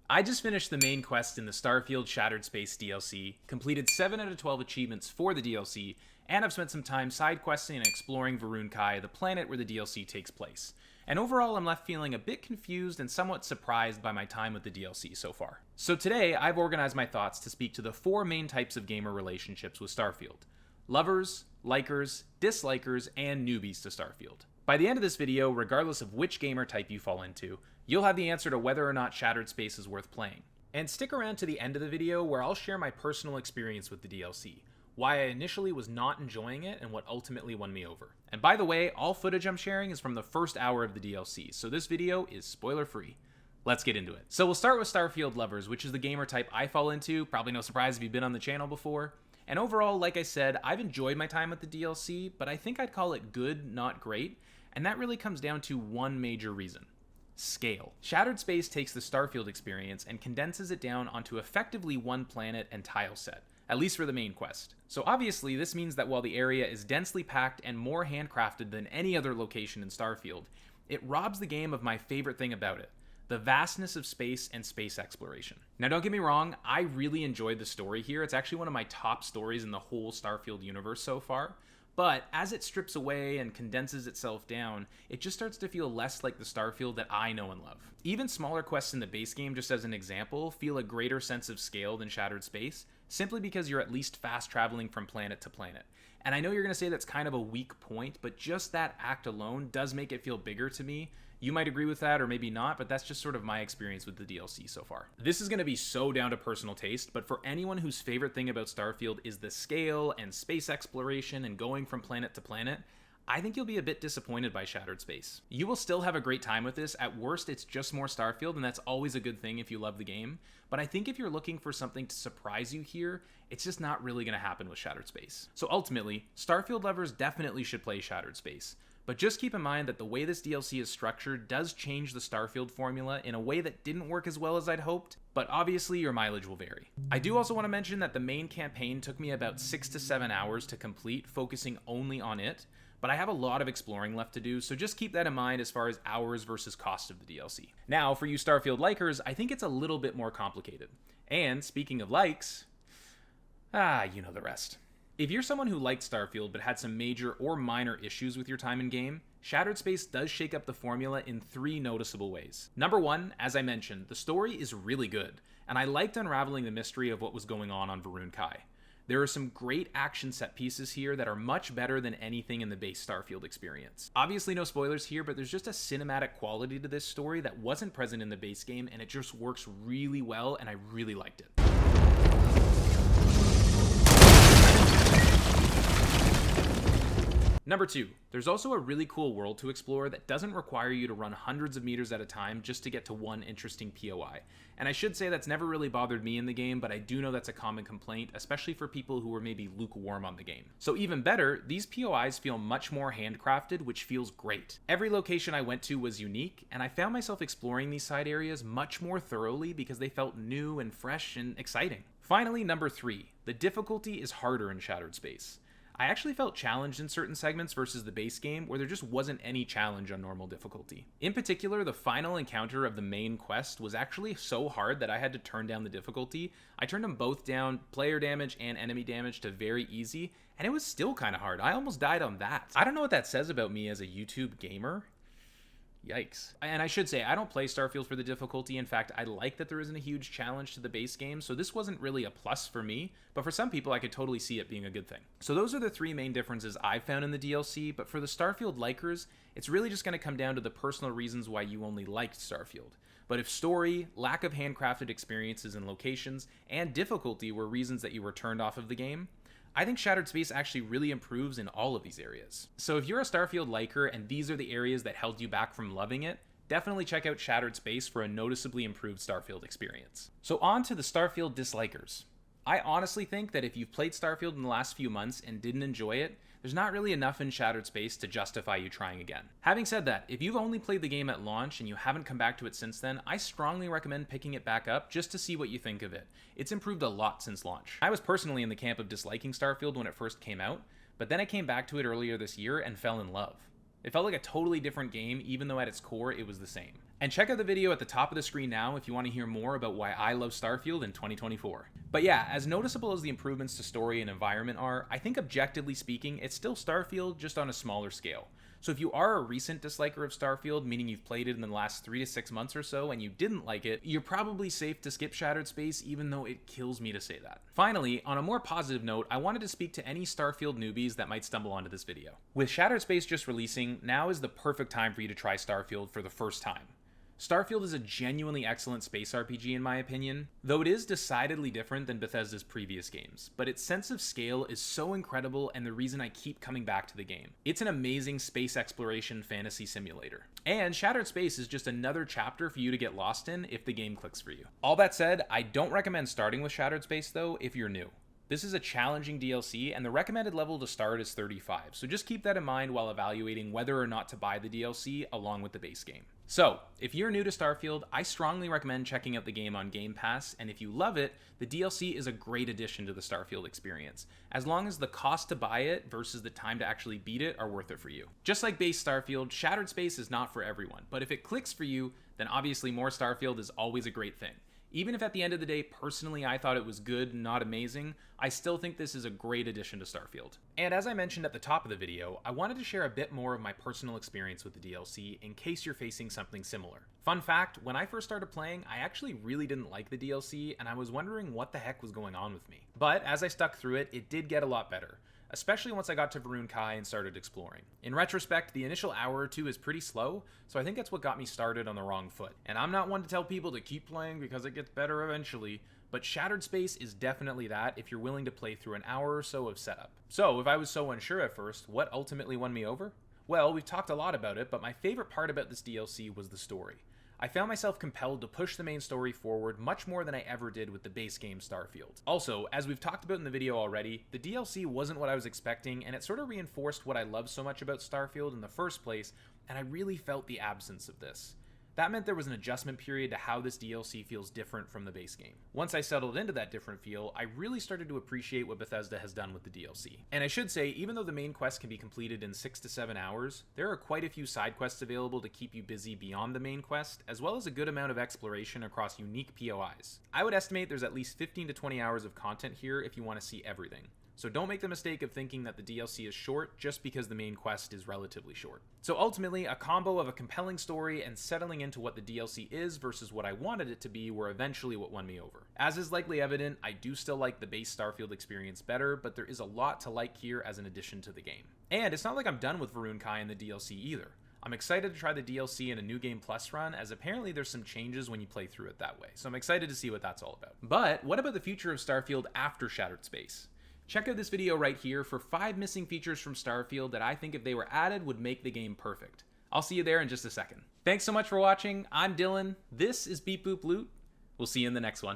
I just finished the main quest in the Starfield Shattered Space DLC, completed 7 out of 12 achievements for the DLC, and I've spent some time side questing and exploring Varuun'Kai, the planet where the DLC takes place. And overall, I'm left feeling a bit confused and somewhat surprised by my time with the DLC so far. So today, I've organized my thoughts to speak to the 4 main types of gamer relationships with Starfield: lovers, likers, dislikers, and newbies to Starfield. By the end of this video, regardless of which gamer type you fall into, you'll have the answer to whether or not Shattered Space is worth playing. And stick around to the end of the video where I'll share my personal experience with the DLC, why I initially was not enjoying it, and what ultimately won me over. And by the way, all footage I'm sharing is from the first hour of the DLC, so this video is spoiler free. Let's get into it. So we'll start with Starfield lovers, which is the gamer type I fall into, probably no surprise if you've been on the channel before. And overall, like I said, I've enjoyed my time with the DLC, but I think I'd call it good, not great, and that really comes down to one major reason: scale. Shattered Space takes the Starfield experience and condenses it down onto effectively one planet and tile set, at least for the main quest. So obviously this means that while the area is densely packed and more handcrafted than any other location in Starfield, it robs the game of my favorite thing about it: the vastness of space and space exploration. Now don't get me wrong, I really enjoyed the story here. It's actually one of my top stories in the whole Starfield universe so far. But as it strips away and condenses itself down, it just starts to feel less like the Starfield that I know and love. Even smaller quests in the base game, just as an example, feel a greater sense of scale than Shattered Space, simply because you're at least fast traveling from planet to planet. And I know you're going to say that's kind of a weak point, but just that act alone does make it feel bigger to me. You might agree with that or maybe not, but that's just sort of my experience with the DLC so far. This is going to be so down to personal taste, but for anyone whose favorite thing about Starfield is the scale and space exploration and going from planet to planet, I think you'll be a bit disappointed by Shattered Space. You will still have a great time with this. At worst, it's just more Starfield, and that's always a good thing if you love the game. But I think if you're looking for something to surprise you here, it's just not really going to happen with Shattered Space. So ultimately, Starfield lovers definitely should play Shattered Space. But just keep in mind that the way this DLC is structured does change the Starfield formula in a way that didn't work as well as I'd hoped, but obviously your mileage will vary. I do also want to mention that the main campaign took me about 6 to 7 hours to complete, focusing only on it, but I have a lot of exploring left to do, so just keep that in mind as far as hours versus cost of the DLC. Now, for you Starfield likers, I think it's a little bit more complicated. And speaking of likes, you know the rest. If you're someone who liked Starfield but had some major or minor issues with your time in game, Shattered Space does shake up the formula in 3 noticeable ways. Number 1, as I mentioned, the story is really good, and I liked unraveling the mystery of what was going on Varuun'Kai. There are some great action set pieces here that are much better than anything in the base Starfield experience. Obviously no spoilers here, but there's just a cinematic quality to this story that wasn't present in the base game, and it just works really well, and I really liked it. Number 2, there's also a really cool world to explore that doesn't require you to run hundreds of meters at a time just to get to one interesting POI. And I should say that's never really bothered me in the game, but I do know that's a common complaint, especially for people who are maybe lukewarm on the game. So even better, these POIs feel much more handcrafted, which feels great. Every location I went to was unique, and I found myself exploring these side areas much more thoroughly because they felt new and fresh and exciting. Finally, number 3, the difficulty is harder in Shattered Space. I actually felt challenged in certain segments versus the base game where there just wasn't any challenge on normal difficulty. In particular, the final encounter of the main quest was actually so hard that I had to turn down the difficulty. I turned them both down, player damage and enemy damage, to very easy, and it was still kind of hard. I almost died on that. I don't know what that says about me as a YouTube gamer. Yikes. And I should say, I don't play Starfield for the difficulty. In fact, I like that there isn't a huge challenge to the base game, so this wasn't really a plus for me, but for some people I could totally see it being a good thing. So those are the 3 main differences I've found in the DLC, but for the Starfield likers, it's really just going to come down to the personal reasons why you only liked Starfield. But if story, lack of handcrafted experiences and locations, and difficulty were reasons that you were turned off of the game, I think Shattered Space actually really improves in all of these areas. So if you're a Starfield liker and these are the areas that held you back from loving it, definitely check out Shattered Space for a noticeably improved Starfield experience. So on to the Starfield Dislikers. I honestly think that if you've played Starfield in the last few months and didn't enjoy it, there's not really enough in Shattered Space to justify you trying again. Having said that, if you've only played the game at launch and you haven't come back to it since then, I strongly recommend picking it back up just to see what you think of it. It's improved a lot since launch. I was personally in the camp of disliking Starfield when it first came out, but then I came back to it earlier this year and fell in love. It felt like a totally different game, even though at its core it was the same. And check out the video at the top of the screen now if you want to hear more about why I love Starfield in 2024. But yeah, as noticeable as the improvements to story and environment are, I think objectively speaking, it's still Starfield, just on a smaller scale. So if you are a recent disliker of Starfield, meaning you've played it in the last 3 to 6 months or so and you didn't like it, you're probably safe to skip Shattered Space, even though it kills me to say that. Finally, on a more positive note, I wanted to speak to any Starfield newbies that might stumble onto this video. With Shattered Space just releasing, now is the perfect time for you to try Starfield for the first time. Starfield is a genuinely excellent space RPG in my opinion, though it is decidedly different than Bethesda's previous games, but its sense of scale is so incredible and the reason I keep coming back to the game. It's an amazing space exploration fantasy simulator. And Shattered Space is just another chapter for you to get lost in if the game clicks for you. All that said, I don't recommend starting with Shattered Space though if you're new. This is a challenging DLC, and the recommended level to start is 35, so just keep that in mind while evaluating whether or not to buy the DLC along with the base game. So, if you're new to Starfield, I strongly recommend checking out the game on Game Pass, and if you love it, the DLC is a great addition to the Starfield experience, as long as the cost to buy it versus the time to actually beat it are worth it for you. Just like base Starfield, Shattered Space is not for everyone, but if it clicks for you, then obviously more Starfield is always a great thing. Even if at the end of the day, personally, I thought it was good, not amazing, I still think this is a great addition to Starfield. And as I mentioned at the top of the video, I wanted to share a bit more of my personal experience with the DLC in case you're facing something similar. Fun fact, when I first started playing, I actually really didn't like the DLC, and I was wondering what the heck was going on with me. But as I stuck through it, it did get a lot better. Especially once I got to Varuun'Kai and started exploring. In retrospect, the initial hour or two is pretty slow, so I think that's what got me started on the wrong foot. And I'm not one to tell people to keep playing because it gets better eventually, but Shattered Space is definitely that if you're willing to play through an hour or so of setup. So, if I was so unsure at first, what ultimately won me over? Well, we've talked a lot about it, but my favorite part about this DLC was the story. I found myself compelled to push the main story forward much more than I ever did with the base game Starfield. Also, as we've talked about in the video already, the DLC wasn't what I was expecting, and it sort of reinforced what I love so much about Starfield in the first place, and I really felt the absence of this. That meant there was an adjustment period to how this DLC feels different from the base game. Once I settled into that different feel, I really started to appreciate what Bethesda has done with the DLC. And I should say, even though the main quest can be completed in 6 to 7 hours, there are quite a few side quests available to keep you busy beyond the main quest, as well as a good amount of exploration across unique POIs. I would estimate there's at least 15 to 20 hours of content here if you want to see everything. So don't make the mistake of thinking that the DLC is short just because the main quest is relatively short. So ultimately, a combo of a compelling story and settling into what the DLC is versus what I wanted it to be were eventually what won me over. As is likely evident, I do still like the base Starfield experience better, but there is a lot to like here as an addition to the game. And it's not like I'm done with Varuun'Kai and the DLC either. I'm excited to try the DLC in a New Game Plus run, as apparently there's some changes when you play through it that way, so I'm excited to see what that's all about. But what about the future of Starfield after Shattered Space? Check out this video right here for 5 missing features from Starfield that I think if they were added would make the game perfect. I'll see you there in just a second. Thanks so much for watching. I'm Dylan. This is Beep Boop Loot. We'll see you in the next one.